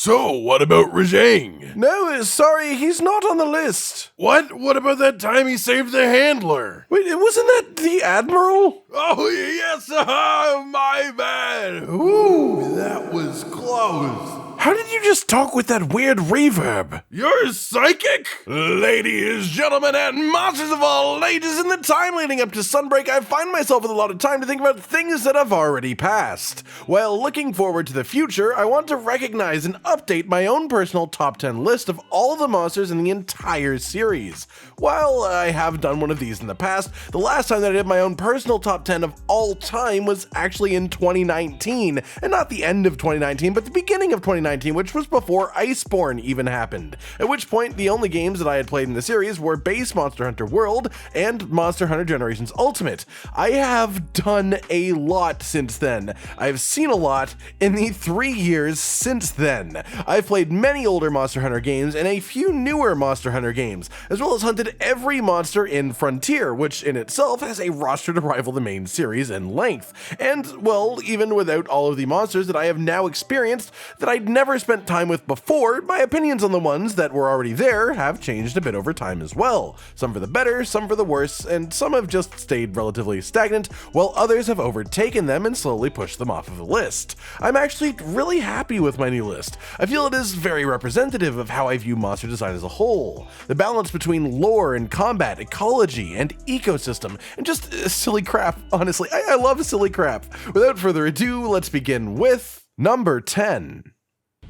So, what about Rajang? No, sorry, he's not on the list. What? What about that time he saved the handler? Wait, wasn't that the Admiral? Oh, yes, my bad. Ooh, that was close. How did you just talk with that weird reverb? You're psychic? Ladies, gentlemen, and monsters of all ages, in the time leading up to Sunbreak, I find myself with a lot of time to think about things that have already passed. While looking forward to the future, I want to recognize and update my own personal top 10 list of all the monsters in the entire series. While I have done one of these in the past, the last time that I did my own personal top 10 of all time was actually in 2019, and not the end of 2019, but the beginning of 2019. Which was before Iceborne even happened, at which point the only games that I had played in the series were base Monster Hunter World and Monster Hunter Generations Ultimate. I have done a lot since then. I've seen a lot in the 3 years since then. I've played many older Monster Hunter games and a few newer Monster Hunter games, as well as hunted every monster in Frontier, which in itself has a roster to rival the main series in length. And, well, even without all of the monsters that I have now experienced that I'd never spent time with before, my opinions on the ones that were already there have changed a bit over time as well. Some for the better, some for the worse, and some have just stayed relatively stagnant, while others have overtaken them and slowly pushed them off of the list. I'm actually really happy with my new list. I feel it is very representative of how I view monster design as a whole. The balance between lore and combat, ecology, and ecosystem, and just silly crap. Honestly, I love silly crap. Without further ado, let's begin with number 10.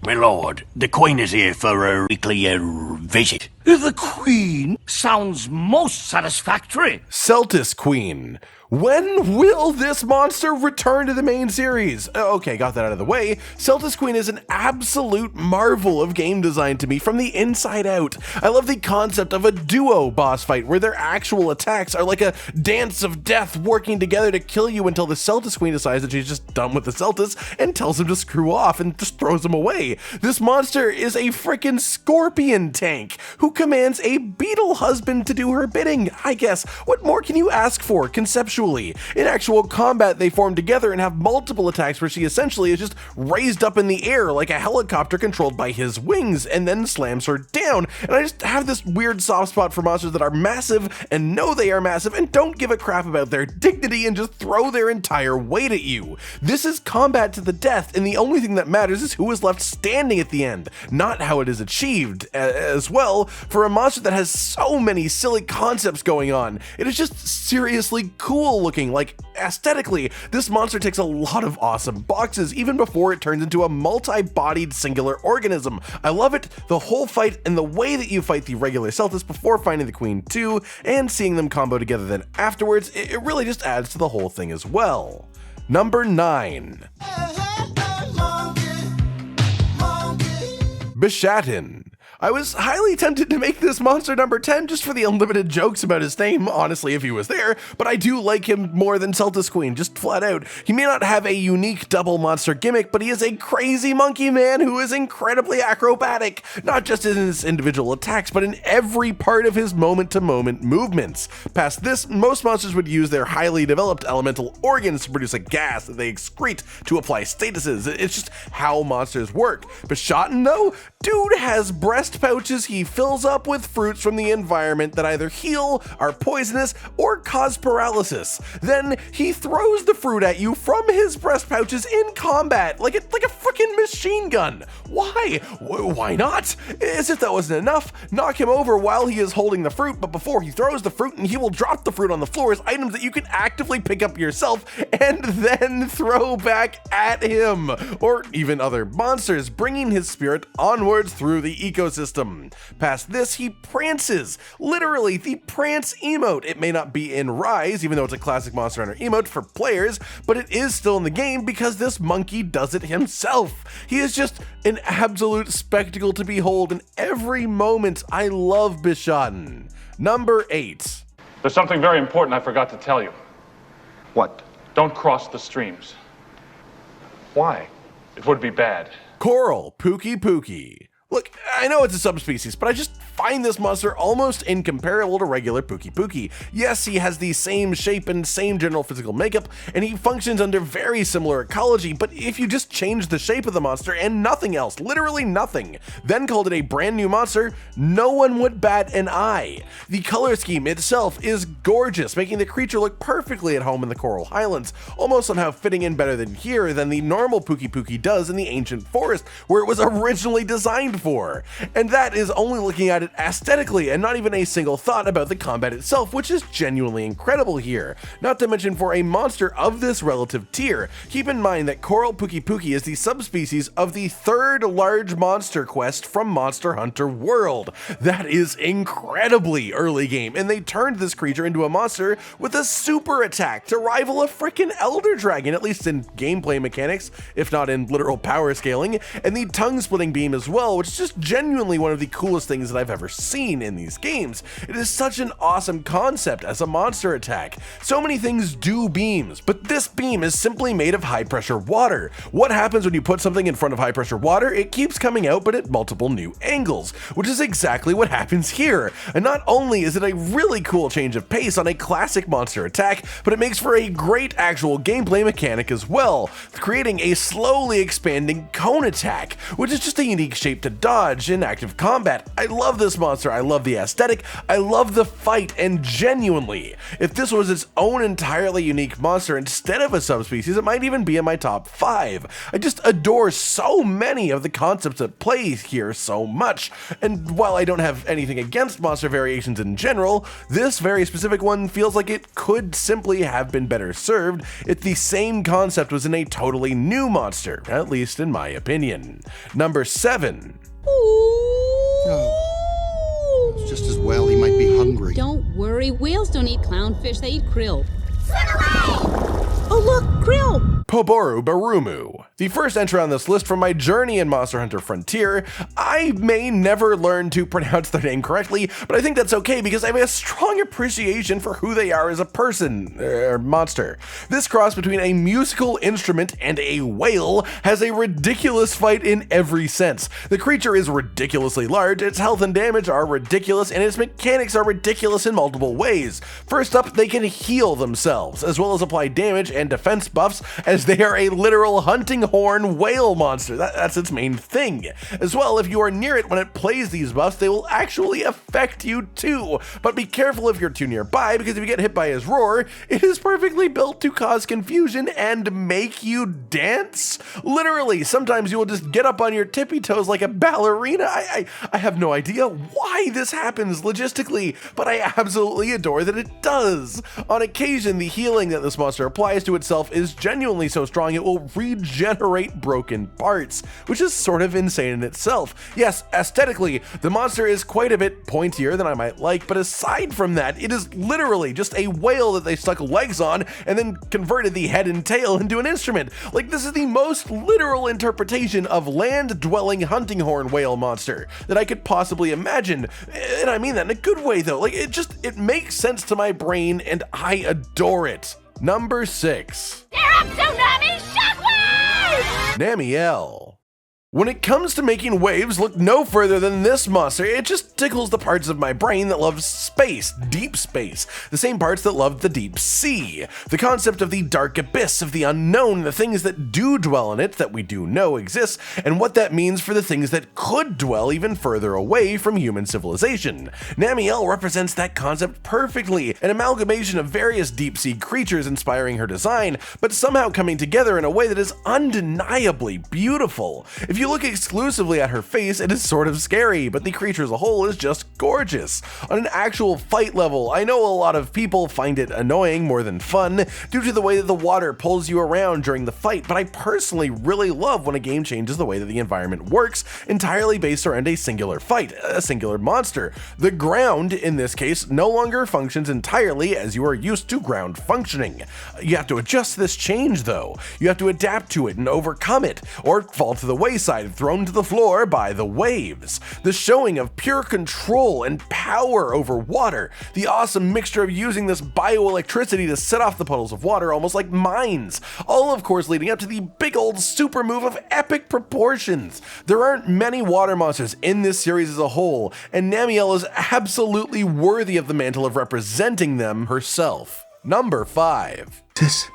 My lord, the Queen is here for a weekly visit. The Queen sounds most satisfactory. Celtus Queen. When will this monster return to the main series? Okay, got that out of the way. Celtus Queen is an absolute marvel of game design to me from the inside out. I love the concept of a duo boss fight where their actual attacks are like a dance of death working together to kill you until the Celtus Queen decides that she's just done with the Celtus and tells him to screw off and just throws him away. This monster is a freaking scorpion tank who commands a beetle husband to do her bidding. I guess, what more can you ask for conceptually? In actual combat, they form together and have multiple attacks where she essentially is just raised up in the air like a helicopter controlled by his wings and then slams her down. And I just have this weird soft spot for monsters that are massive and know they are massive and don't give a crap about their dignity and just throw their entire weight at you. This is combat to the death, and the only thing that matters is who is left standing at the end, not how it is achieved. As well, for a monster that has so many silly concepts going on, it is just seriously cool looking. Like, aesthetically, this monster ticks a lot of awesome boxes even before it turns into a multi-bodied singular organism. I love it, the whole fight, and the way that you fight the regular Seltas before finding the Queen too, and seeing them combo together then afterwards, it really just adds to the whole thing as well. Number 9. Bishaten. I was highly tempted to make this monster number 10 just for the unlimited jokes about his name, honestly, if he was there, but I do like him more than Celtus Queen, just flat out. He may not have a unique double monster gimmick, but he is a crazy monkey man who is incredibly acrobatic, not just in his individual attacks, but in every part of his moment-to-moment movements. Past this, most monsters would use their highly developed elemental organs to produce a gas that they excrete to apply statuses. It's just how monsters work. Bishaten, though, dude has breast pouches he fills up with fruits from the environment that either heal, are poisonous, or cause paralysis. Then he throws the fruit at you from his breast pouches in combat, like a freaking machine gun. Why? Why not? As if that wasn't enough, knock him over while he is holding the fruit, but before he throws the fruit, and he will drop the fruit on the floor as items that you can actively pick up yourself and then throw back at him, or even other monsters, bringing his spirit onwards through the ecosystem. Past this, he prances. Literally, the prance emote. It may not be in Rise, even though it's a classic Monster Hunter emote for players, but it is still in the game because this monkey does it himself. He is just an absolute spectacle to behold in every moment. I love Bishaten. Number 8. There's something very important I forgot to tell you. What? Don't cross the streams. Why? It would be bad. Coral, Pooky. Look, I know it's a subspecies, but I just find this monster almost incomparable to regular Pooky. Yes, he has the same shape and same general physical makeup, and he functions under very similar ecology, but if you just changed the shape of the monster and nothing else, literally nothing, then called it a brand new monster, no one would bat an eye. The color scheme itself is gorgeous, making the creature look perfectly at home in the Coral Highlands, almost somehow fitting in better than here than the normal Pooky does in the ancient forest, where it was originally designed for. And that is only looking at it aesthetically and not even a single thought about the combat itself, which is genuinely incredible here. Not to mention, for a monster of this relative tier, keep in mind that Coral Pooky is the subspecies of the third large monster quest from Monster Hunter World. That is incredibly early game, and they turned this creature into a monster with a super attack to rival a frickin' Elder Dragon, at least in gameplay mechanics, if not in literal power scaling, and the tongue-splitting beam as well, which is just genuinely one of the coolest things that I've ever seen in these games. It is such an awesome concept as a monster attack. So many things do beams, but this beam is simply made of high pressure water. What happens when you put something in front of high pressure water? It keeps coming out, but at multiple new angles, which is exactly what happens here. And not only is it a really cool change of pace on a classic monster attack, but it makes for a great actual gameplay mechanic as well, creating a slowly expanding cone attack, which is just a unique shape to dodge in active combat. I love this monster, I love the aesthetic, I love the fight, and genuinely, if this was its own entirely unique monster instead of a subspecies, it might even be in my top 5. I just adore so many of the concepts at play here so much, and while I don't have anything against monster variations in general, this very specific one feels like it could simply have been better served if the same concept was in a totally new monster, at least in my opinion. Number 7. Oh, it's just as well, he might be hungry. Don't worry, whales don't eat clownfish, they eat krill. Swim away! Oh look, krill! Poborubarumu. The first entry on this list from my journey in Monster Hunter Frontier. I may never learn to pronounce their name correctly, but I think that's okay because I have a strong appreciation for who they are as a person, monster. This cross between a musical instrument and a whale has a ridiculous fight in every sense. The creature is ridiculously large, its health and damage are ridiculous, and its mechanics are ridiculous in multiple ways. First up, they can heal themselves, as well as apply damage and defense buffs, as they are a literal hunting horn whale monster. That's its main thing. As well, if you are near it when it plays these buffs, they will actually affect you too. But be careful if you're too nearby, because if you get hit by his roar, it is perfectly built to cause confusion and make you dance. Literally, sometimes you will just get up on your tippy toes like a ballerina. I have no idea why this happens logistically, but I absolutely adore that it does. On occasion, the healing that this monster applies to itself is genuinely so strong it will regenerate broken parts, which is sort of insane in itself. Yes, aesthetically, the monster is quite a bit pointier than I might like, but aside from that, it is literally just a whale that they stuck legs on and then converted the head and tail into an instrument. Like, this is the most literal interpretation of land-dwelling hunting horn whale monster that I could possibly imagine. And I mean that in a good way though. Like, it makes sense to my brain and I adore it. Number 6. They're up, tsunami shockwave! Namielle. When it comes to making waves, look no further than this monster. It just tickles the parts of my brain that love space, deep space, the same parts that love the deep sea. The concept of the dark abyss, of the unknown, the things that do dwell in it, that we do know exists, and what that means for the things that could dwell even further away from human civilization. Namielle represents that concept perfectly, an amalgamation of various deep sea creatures inspiring her design, but somehow coming together in a way that is undeniably beautiful. If you look exclusively at her face, it is sort of scary, but the creature as a whole is just gorgeous. On an actual fight level, I know a lot of people find it annoying more than fun due to the way that the water pulls you around during the fight, but I personally really love when a game changes the way that the environment works entirely based around a singular fight, a singular monster. The ground, in this case, no longer functions entirely as you are used to ground functioning. You have to adjust this change though. You have to adapt to it and overcome it, or fall to the wayside broadside thrown to the floor by the waves. The showing of pure control and power over water. The awesome mixture of using this bioelectricity to set off the puddles of water almost like mines. All of course leading up to the big old super move of epic proportions. There aren't many water monsters in this series as a whole, and Namielle is absolutely worthy of the mantle of representing them herself. Number 5. This...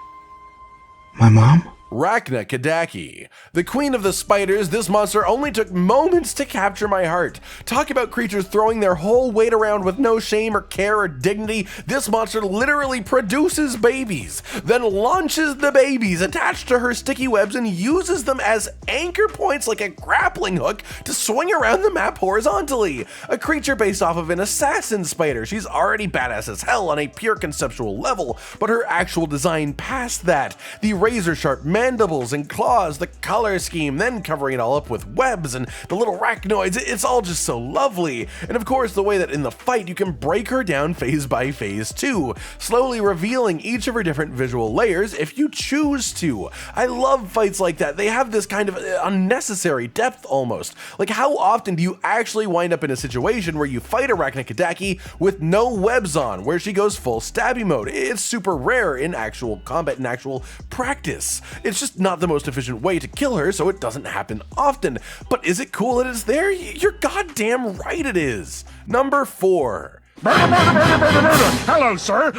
my mom? Rakna Kadaki. The queen of the spiders, this monster only took moments to capture my heart. Talk about creatures throwing their whole weight around with no shame or care or dignity. This monster literally produces babies, then launches the babies attached to her sticky webs and uses them as anchor points like a grappling hook to swing around the map horizontally. A creature based off of an assassin spider. She's already badass as hell on a pure conceptual level, but her actual design past that. The razor sharp mandibles and claws, the color scheme, then covering it all up with webs and the little arachnoids, it's all just so lovely. And of course the way that in the fight you can break her down phase by phase too, slowly revealing each of her different visual layers if you choose to. I love fights like that. They have this kind of unnecessary depth almost. Like how often do you actually wind up in a situation where you fight a Rakna Kadaki with no webs on, where she goes full stabby mode? It's super rare in actual combat and actual practice. It's just not the most efficient way to kill her, so it doesn't happen often. But is it cool that it's there? You're goddamn right it is. Number 4. Hello, sir.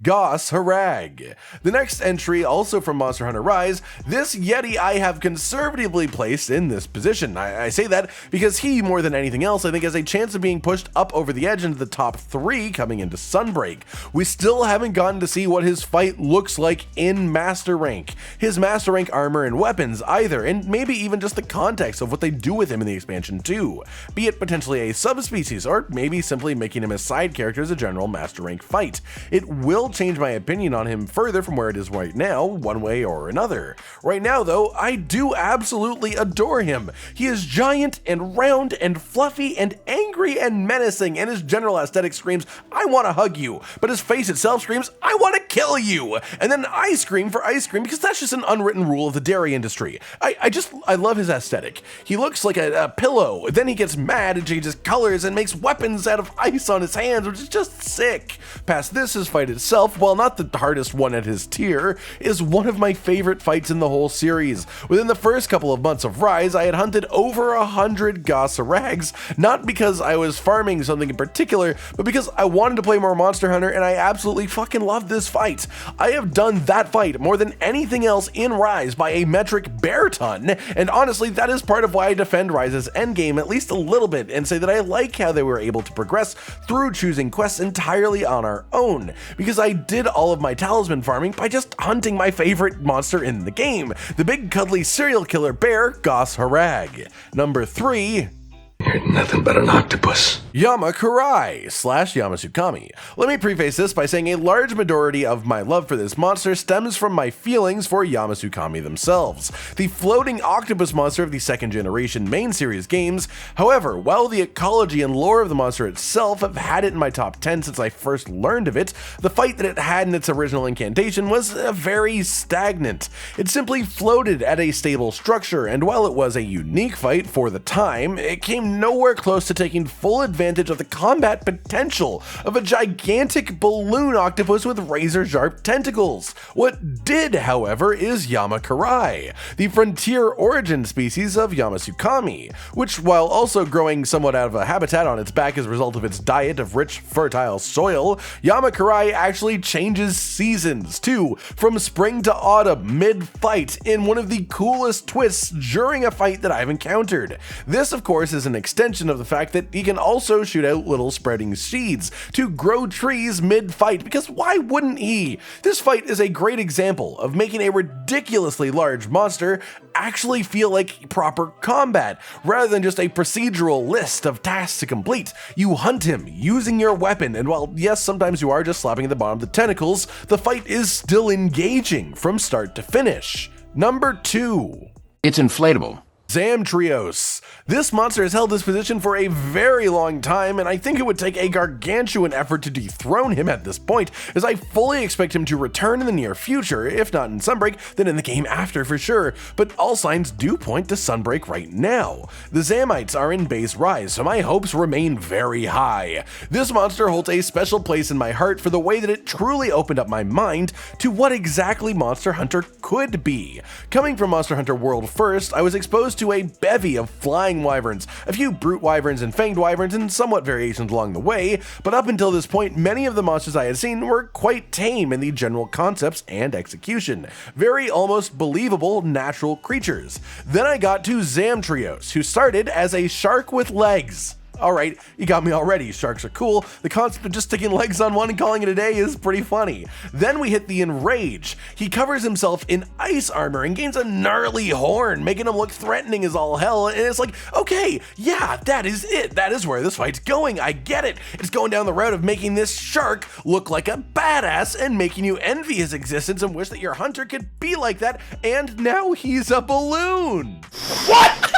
Gossherrag. The next entry, also from Monster Hunter Rise, this Yeti I have conservatively placed in this position. I say that because he, more than anything else, I think has a chance of being pushed up over the edge into the top 3 coming into Sunbreak. We still haven't gotten to see what his fight looks like in Master Rank, his Master Rank armor and weapons either, and maybe even just the context of what they do with him in the expansion too, be it potentially a subspecies or maybe simply making him a side character as a general Master Rank fight. It will change my opinion on him further from where it is right now, one way or another. Right now though, I do absolutely adore him. He is giant and round and fluffy and angry and menacing, and his general aesthetic screams, I want to hug you, but his face itself screams, I want to kill you. And then I scream for ice cream because that's just an unwritten rule of the dairy industry. I love his aesthetic. He looks like a pillow, then he gets mad and changes colors and makes weapons out of ice on his hands, which is just sick. Past this, his fight itself, while not the hardest one at his tier, is one of my favorite fights in the whole series. Within the first couple of months of Rise, I had hunted over 100 Gossherrags, not because I was farming something in particular, but because I wanted to play more Monster Hunter and I absolutely fucking loved this fight. I have done that fight more than anything else in Rise by a metric bear ton, and honestly that is part of why I defend Rise's endgame at least a little bit and say that I like how they were able to progress through choosing quests entirely on our own, because I did all of my talisman farming by just hunting my favorite monster in the game, the big cuddly serial killer bear Gossherrag. Number 3. You're nothing but an octopus. Yamakurai / Yamasukami. Let me preface this by saying a large majority of my love for this monster stems from my feelings for Yamasukami themselves, the floating octopus monster of the second generation main series games. However, while the ecology and lore of the monster itself have had it in my top 10 since I first learned of it, the fight that it had in its original incantation was very stagnant. It simply floated at a stable structure, and while it was a unique fight for the time, it came nowhere close to taking full advantage of the combat potential of a gigantic balloon octopus with razor-sharp tentacles. What did, however, is Yamakurai, the frontier origin species of Yamasukami, which, while also growing somewhat out of a habitat on its back as a result of its diet of rich, fertile soil, Yamakurai actually changes seasons too, from spring to autumn mid-fight, in one of the coolest twists during a fight that I've encountered. This, of course, is an extension of the fact that he can also shoot out little spreading seeds to grow trees mid-fight, because why wouldn't he? This fight is a great example of making a ridiculously large monster actually feel like proper combat, rather than just a procedural list of tasks to complete. You hunt him using your weapon, and while yes, sometimes you are just slapping at the bottom of the tentacles, the fight is still engaging from start to finish. Number 2. It's inflatable. Zamtrios. This monster has held this position for a very long time, and I think it would take a gargantuan effort to dethrone him at this point, as I fully expect him to return in the near future, if not in Sunbreak, then in the game after for sure, but all signs do point to Sunbreak right now. The Zamites are in base Rise, so my hopes remain very high. This monster holds a special place in my heart for the way that it truly opened up my mind to what exactly Monster Hunter could be. Coming from Monster Hunter World first, I was exposed to a bevy of flying wyverns, a few brute wyverns and fanged wyverns, and somewhat variations along the way, but up until this point, many of the monsters I had seen were quite tame in the general concepts and execution. Very almost believable natural creatures. Then I got to Zamtrios, who started as a shark with legs. Alright, you got me already, sharks are cool. The concept of just sticking legs on one and calling it a day is pretty funny. Then we hit the Enrage. He covers himself in ice armor and gains a gnarly horn, making him look threatening as all hell, and it's like, okay, yeah, that is it. That is where this fight's going, I get it. It's going down the road of making this shark look like a badass and making you envy his existence and wish that your hunter could be like that, and now he's a balloon. What?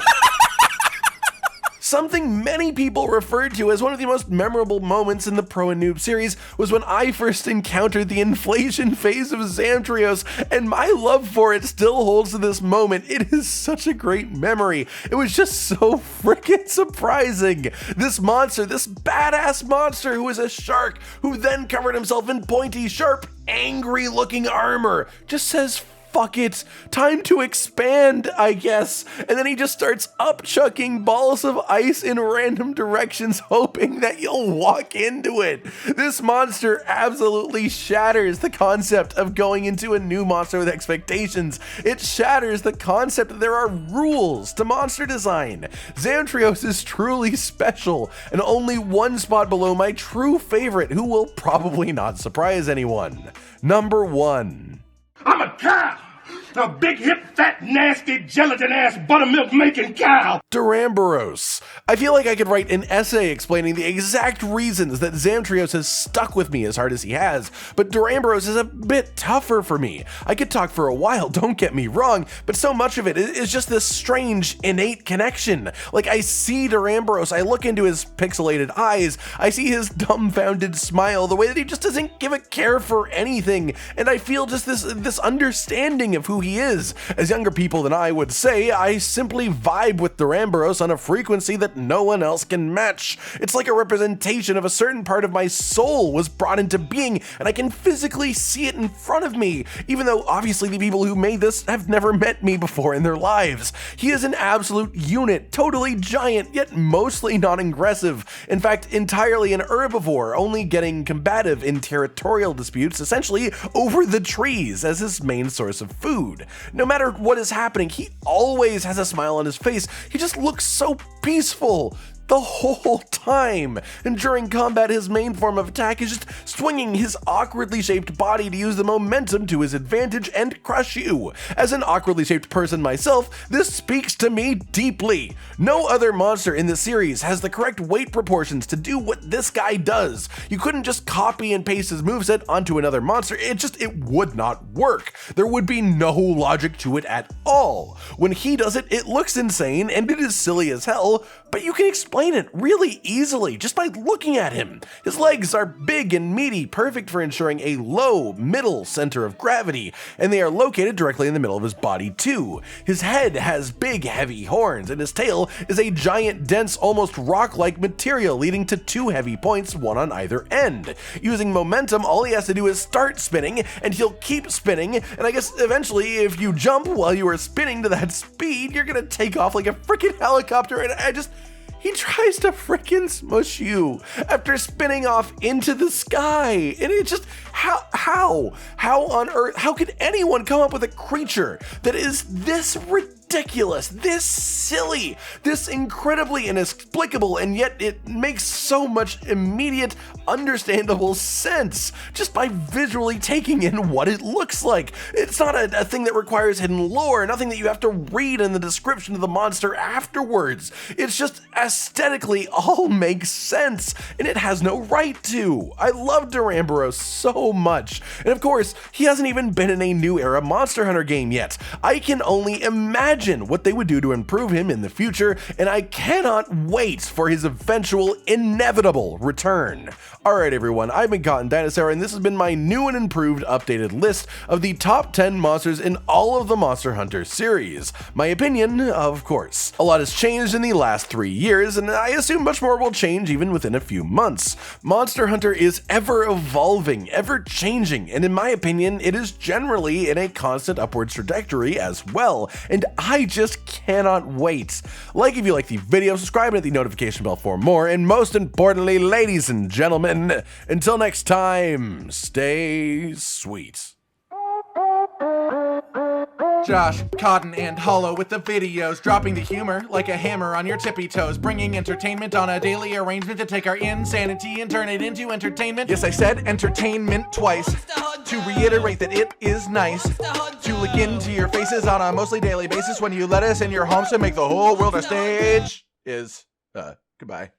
Something many people referred to as one of the most memorable moments in the Pro and Noob series was when I first encountered the inflation phase of Zamtrios, and my love for it still holds to this moment. It is such a great memory. It was just so freaking surprising. This monster, this badass monster who is a shark, who then covered himself in pointy, sharp, angry looking armor, just says, fuck it, time to expand, I guess. And then he just starts upchucking balls of ice in random directions, hoping that you'll walk into it. This monster absolutely shatters the concept of going into a new monster with expectations. It shatters the concept that there are rules to monster design. Zamtrios is truly special, and only one spot below my true favorite, who will probably not surprise anyone. Number 1. I'm a cow! A big, hip, fat, nasty, gelatin-ass, buttermilk-making cow! Duramboros. I feel like I could write an essay explaining the exact reasons that Zamtrios has stuck with me as hard as he has, but Duramboros is a bit tougher for me. I could talk for a while, don't get me wrong, but so much of it is just this strange, innate connection. Like, I see Duramboros, I look into his pixelated eyes, I see his dumbfounded smile, the way that he just doesn't give a care for anything, and I feel just this understanding of who he is. As younger people than I would say, I simply vibe with Duramboros on a frequency that no one else can match. It's like a representation of a certain part of my soul was brought into being, and I can physically see it in front of me, even though obviously the people who made this have never met me before in their lives. He is an absolute unit, totally giant, yet mostly non-aggressive. In fact, entirely an herbivore, only getting combative in territorial disputes, essentially over the trees as his main source of food. No matter what is happening, he always has a smile on his face. He just looks so peaceful the whole time, and during combat his main form of attack is just swinging his awkwardly shaped body to use the momentum to his advantage and crush you. As an awkwardly shaped person myself, this speaks to me deeply. No other monster in the series has the correct weight proportions to do what this guy does. You couldn't just copy and paste his moveset onto another monster, it would not work. There would be no logic to it at all. When he does it, it looks insane and it is silly as hell, but you can explain it really easily just by looking at him. His legs are big and meaty, perfect for ensuring a low, middle center of gravity, and they are located directly in the middle of his body too. His head has big, heavy horns, and his tail is a giant, dense, almost rock-like material leading to 2 heavy points, one on either end. Using momentum, all he has to do is start spinning, and he'll keep spinning, and I guess eventually, if you jump while you are spinning to that speed, you're gonna take off like a freaking helicopter, and he tries to frickin' smush you after spinning off into the sky. And it just, how on earth, how could anyone come up with a creature that is this ridiculous, this silly, this incredibly inexplicable, and yet it makes so much immediate, understandable sense just by visually taking in what it looks like. It's not a thing that requires hidden lore, nothing that you have to read in the description of the monster afterwards. It's just aesthetically all makes sense, and it has no right to. I love Duramboros so much, and of course, he hasn't even been in a new era Monster Hunter game yet. I can only imagine imagine what they would do to improve him in the future, and I cannot wait for his eventual inevitable return. Alright everyone, I've been Cotton Dinosaur, and this has been my new and improved updated list of the top 10 monsters in all of the Monster Hunter series. My opinion, of course. A lot has changed in the last 3 years, and I assume much more will change even within a few months. Monster Hunter is ever evolving, ever changing, and in my opinion, it is generally in a constant upward trajectory as well, and I just cannot wait. Like if you like the video, subscribe and hit the notification bell for more, and most importantly, ladies and gentlemen, until next time, stay sweet. Josh, Cotton, and Hollow with the videos, dropping the humor like a hammer on your tippy toes, bringing entertainment on a daily arrangement to take our insanity and turn it into entertainment. Yes, I said entertainment twice, to reiterate that it is nice to look into your faces on a mostly daily basis when you let us in your homes to make the whole world a stage. Goodbye.